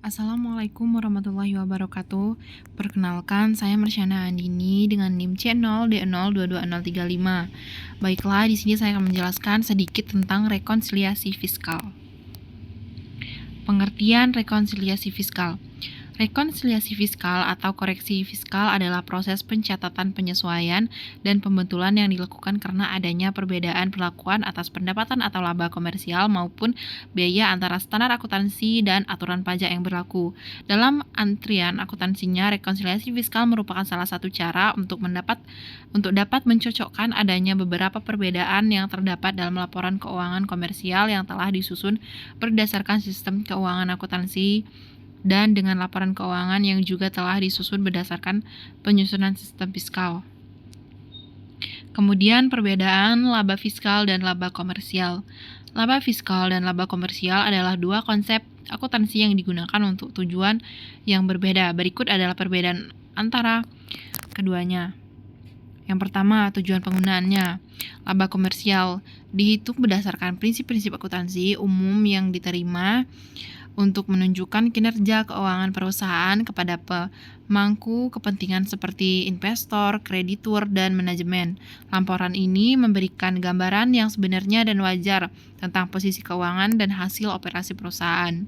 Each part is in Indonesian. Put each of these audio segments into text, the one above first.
Assalamualaikum warahmatullahi wabarakatuh. Perkenalkan, saya Marsyana Andini dengan NIM C0D0226035. Baiklah, di sini saya akan menjelaskan sedikit tentang rekonsiliasi fiskal. Pengertian rekonsiliasi fiskal. Rekonsiliasi fiskal atau koreksi fiskal adalah proses pencatatan penyesuaian dan pembetulan yang dilakukan karena adanya perbedaan perlakuan atas pendapatan atau laba komersial maupun biaya antara standar akuntansi dan aturan pajak yang berlaku. Dalam antrian akuntansinya, rekonsiliasi fiskal merupakan salah satu cara untuk dapat mencocokkan adanya beberapa perbedaan yang terdapat dalam laporan keuangan komersial yang telah disusun berdasarkan sistem keuangan akuntansi dan dengan laporan keuangan yang juga telah disusun berdasarkan penyusunan sistem fiskal. Kemudian perbedaan laba fiskal dan laba komersial. Laba fiskal dan laba komersial adalah dua konsep akuntansi yang digunakan untuk tujuan yang berbeda. Berikut adalah perbedaan antara keduanya. Yang pertama, tujuan penggunaannya. Laba komersial dihitung berdasarkan prinsip-prinsip akuntansi umum yang diterima untuk menunjukkan kinerja keuangan perusahaan kepada pemangku kepentingan seperti investor, kreditur, dan manajemen. Laporan ini memberikan gambaran yang sebenarnya dan wajar tentang posisi keuangan dan hasil operasi perusahaan.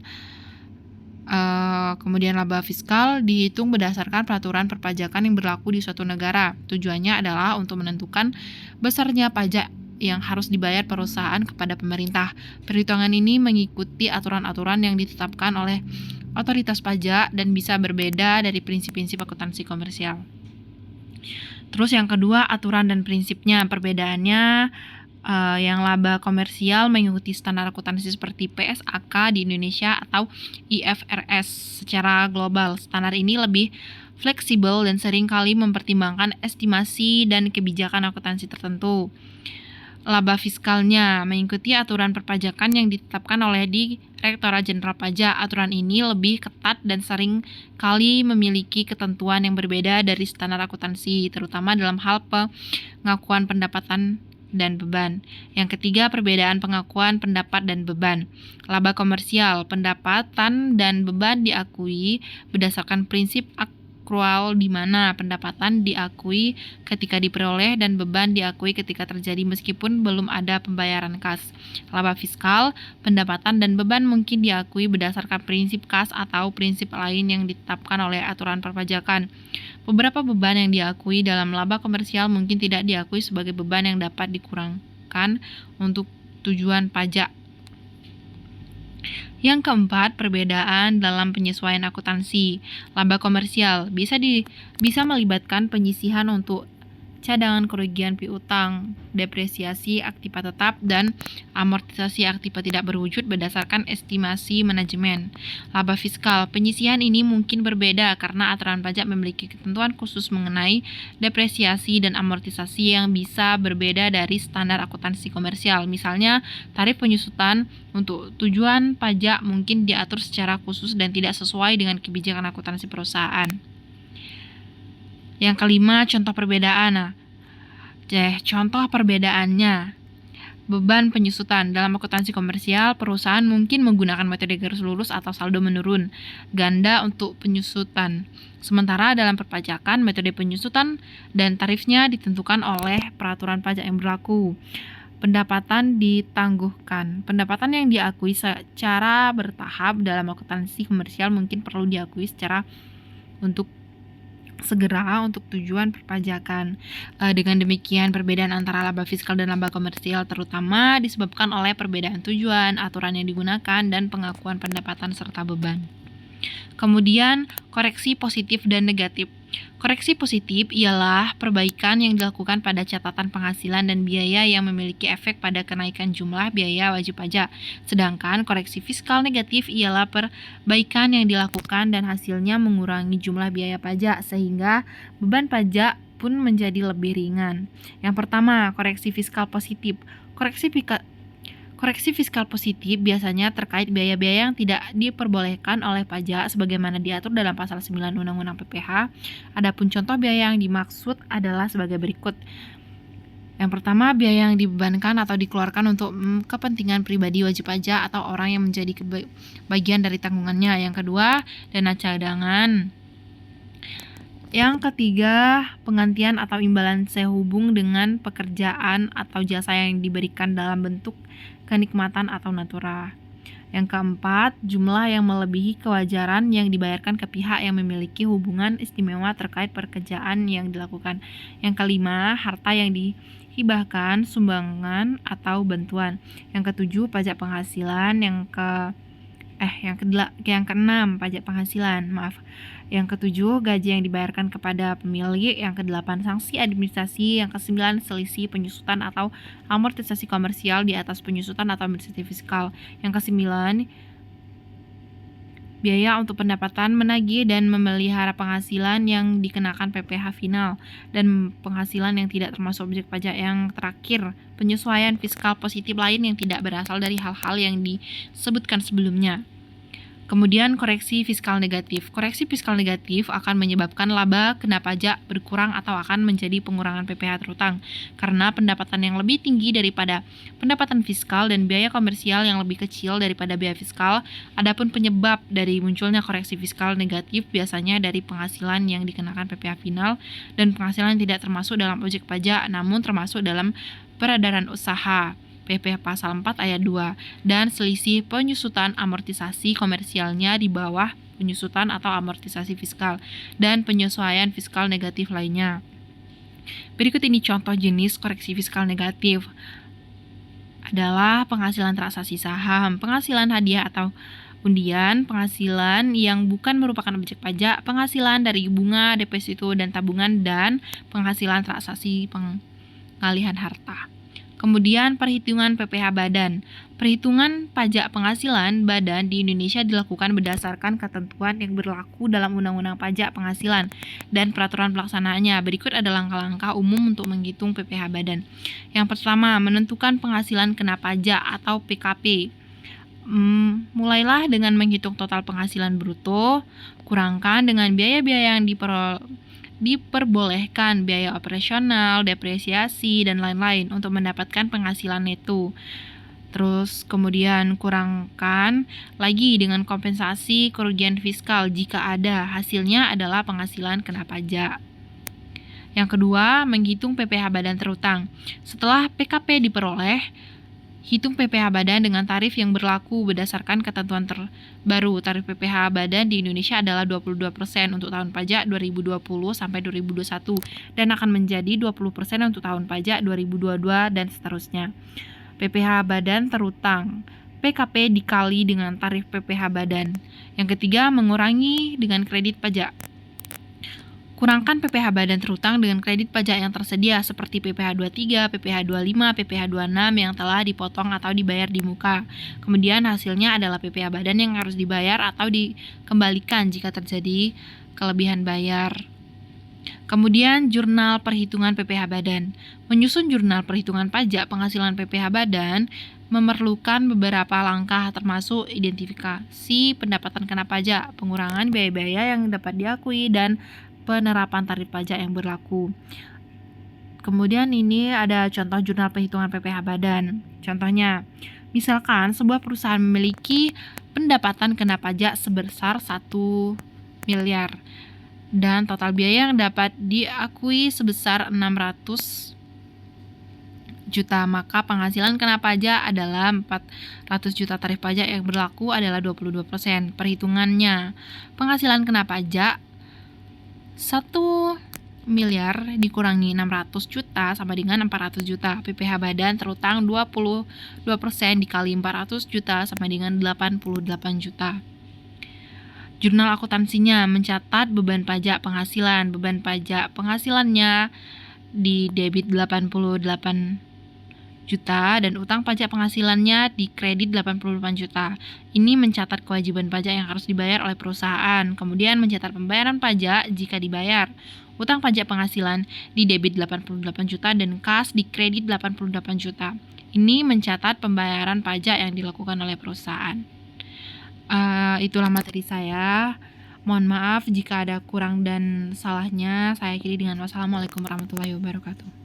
Kemudian laba fiskal dihitung berdasarkan peraturan perpajakan yang berlaku di suatu negara. Tujuannya adalah untuk menentukan besarnya pajak yang harus dibayar perusahaan kepada pemerintah. Perhitungan ini mengikuti aturan-aturan yang ditetapkan oleh otoritas pajak dan bisa berbeda dari prinsip-prinsip akuntansi komersial. Terus yang kedua, aturan dan prinsipnya. Perbedaannya yang laba komersial mengikuti standar akuntansi seperti PSAK di Indonesia atau IFRS secara global. Standar ini lebih fleksibel dan seringkali mempertimbangkan estimasi dan kebijakan akuntansi tertentu. Laba fiskalnya mengikuti aturan perpajakan yang ditetapkan oleh Direktorat Jenderal Pajak. Aturan ini lebih ketat dan sering kali memiliki ketentuan yang berbeda dari standar akuntansi, terutama dalam hal pengakuan pendapatan dan beban. Yang ketiga, perbedaan pengakuan pendapat dan beban. Laba komersial, pendapatan dan beban diakui berdasarkan prinsip akrual di mana pendapatan diakui ketika diperoleh dan beban diakui ketika terjadi meskipun belum ada pembayaran kas. Laba fiskal, pendapatan dan beban mungkin diakui berdasarkan prinsip kas atau prinsip lain yang ditetapkan oleh aturan perpajakan. Beberapa beban yang diakui dalam laba komersial mungkin tidak diakui sebagai beban yang dapat dikurangkan untuk tujuan pajak. Yang keempat, perbedaan dalam penyesuaian akuntansi. Laba komersial bisa melibatkan penyisihan untuk cadangan kerugian piutang, depresiasi aktiva tetap, dan amortisasi aktiva tidak berwujud berdasarkan estimasi manajemen. Laba fiskal, penyisihan ini mungkin berbeda karena aturan pajak memiliki ketentuan khusus mengenai depresiasi dan amortisasi yang bisa berbeda dari standar akuntansi komersial. Misalnya, tarif penyusutan untuk tujuan pajak mungkin diatur secara khusus dan tidak sesuai dengan kebijakan akuntansi perusahaan. Yang kelima, contoh perbedaan. Contoh perbedaannya. Beban penyusutan. Dalam akuntansi komersial, perusahaan mungkin menggunakan metode garis lurus atau saldo menurun ganda untuk penyusutan. Sementara dalam perpajakan, metode penyusutan dan tarifnya ditentukan oleh peraturan pajak yang berlaku. Pendapatan ditangguhkan. Pendapatan yang diakui secara bertahap dalam akuntansi komersial mungkin perlu diakui segera untuk tujuan perpajakan. Dengan demikian, perbedaan antara laba fiskal dan laba komersial terutama disebabkan oleh perbedaan tujuan, aturan yang digunakan, dan pengakuan pendapatan serta beban. Kemudian, koreksi positif dan negatif. Koreksi positif ialah perbaikan yang dilakukan pada catatan penghasilan dan biaya yang memiliki efek pada kenaikan jumlah biaya wajib pajak. Sedangkan koreksi fiskal negatif ialah perbaikan yang dilakukan dan hasilnya mengurangi jumlah biaya pajak sehingga beban pajak pun menjadi lebih ringan. Yang pertama, koreksi fiskal positif. Koreksi fiskal positif biasanya terkait biaya-biaya yang tidak diperbolehkan oleh pajak sebagaimana diatur dalam pasal 9 Undang-Undang PPH. Adapun contoh biaya yang dimaksud adalah sebagai berikut. Yang pertama, biaya yang dibebankan atau dikeluarkan untuk kepentingan pribadi wajib pajak atau orang yang menjadi bagian dari tanggungannya. Yang kedua, dana cadangan. Yang ketiga, penggantian atau imbalan sehubung dengan pekerjaan atau jasa yang diberikan dalam bentuk kenikmatan atau natura. Yang keempat, jumlah yang melebihi kewajaran yang dibayarkan ke pihak yang memiliki hubungan istimewa terkait pekerjaan yang dilakukan. Yang kelima, harta yang dihibahkan, sumbangan atau bantuan. Yang ketujuh, pajak penghasilan. Yang keenam, pajak penghasilan. Yang ketujuh, gaji yang dibayarkan kepada pemilik. Yang kedelapan, sanksi administrasi. Yang kesembilan, selisih penyusutan atau amortisasi komersial di atas penyusutan atau amortisasi fiskal. Yang kesembilan, biaya untuk pendapatan, menagih dan memelihara penghasilan yang dikenakan PPh final dan penghasilan yang tidak termasuk objek pajak. Yang terakhir, penyesuaian fiskal positif lain yang tidak berasal dari hal-hal yang disebutkan sebelumnya. Kemudian koreksi fiskal negatif. Koreksi fiskal negatif akan menyebabkan laba kena pajak berkurang atau akan menjadi pengurangan PPh terutang karena pendapatan yang lebih tinggi daripada pendapatan fiskal dan biaya komersial yang lebih kecil daripada biaya fiskal. Adapun penyebab dari munculnya koreksi fiskal negatif biasanya dari penghasilan yang dikenakan PPh final dan penghasilan yang tidak termasuk dalam objek pajak namun termasuk dalam peredaran usaha. PP pasal 4 ayat 2 dan selisih penyusutan amortisasi komersialnya di bawah penyusutan atau amortisasi fiskal dan penyesuaian fiskal negatif lainnya. Berikut ini contoh jenis koreksi fiskal negatif adalah penghasilan transaksi saham, penghasilan hadiah atau undian, penghasilan yang bukan merupakan objek pajak, penghasilan dari bunga, deposito dan tabungan, dan penghasilan transaksi pengalihan harta. Kemudian perhitungan PPh badan. Perhitungan pajak penghasilan badan di Indonesia dilakukan berdasarkan ketentuan yang berlaku dalam Undang-Undang Pajak Penghasilan dan peraturan pelaksanaannya. Berikut ada langkah-langkah umum untuk menghitung PPh badan. Yang pertama, menentukan penghasilan kena pajak atau PKP. Mulailah dengan menghitung total penghasilan bruto, kurangkan dengan biaya-biaya yang diperbolehkan, biaya operasional, depresiasi, dan lain-lain untuk mendapatkan penghasilan neto. Terus kemudian kurangkan lagi dengan kompensasi kerugian fiskal jika ada, hasilnya adalah penghasilan kena pajak. Yang kedua, menghitung PPh badan terutang. Setelah PKP diperoleh, hitung PPh badan dengan tarif yang berlaku berdasarkan ketentuan terbaru. Tarif PPh badan di Indonesia adalah 22% untuk tahun pajak 2020 sampai 2021 dan akan menjadi 20% untuk tahun pajak 2022 dan seterusnya. PPh badan terutang. PKP dikali dengan tarif PPh badan. Yang ketiga, mengurangi dengan kredit pajak. Kurangkan PPh badan terutang dengan kredit pajak yang tersedia seperti PPh 23, PPh 25, PPh 26 yang telah dipotong atau dibayar di muka. Kemudian hasilnya adalah PPh badan yang harus dibayar atau dikembalikan jika terjadi kelebihan bayar. Kemudian jurnal perhitungan PPh badan. Menyusun jurnal perhitungan pajak penghasilan PPh badan memerlukan beberapa langkah termasuk identifikasi pendapatan kena pajak, pengurangan biaya-biaya yang dapat diakui, dan penerapan tarif pajak yang berlaku. Kemudian ini ada contoh jurnal perhitungan PPh badan. Contohnya, misalkan sebuah perusahaan memiliki pendapatan kena pajak sebesar 1 miliar dan total biaya yang dapat diakui sebesar 600 juta, maka penghasilan kena pajak adalah 400 juta. Tarif pajak yang berlaku adalah 22%. Perhitungannya, penghasilan kena pajak 1 miliar dikurangi 600 juta sama dengan 400 juta. PPh badan terutang 22% dikali 400 juta sama dengan 88 juta. Jurnal akuntansinya mencatat beban pajak penghasilan. Beban pajak penghasilannya di debit 88 juta dan utang pajak penghasilannya dikredit 88 juta. Ini mencatat kewajiban pajak yang harus dibayar oleh perusahaan. Kemudian mencatat pembayaran pajak jika dibayar. Utang pajak penghasilan di debit 88 juta dan kas dikredit 88 juta. Ini mencatat pembayaran pajak yang dilakukan oleh perusahaan. Itulah materi saya. Mohon maaf jika ada kurang dan salahnya. Saya akhiri dengan wassalamualaikum warahmatullahi wabarakatuh.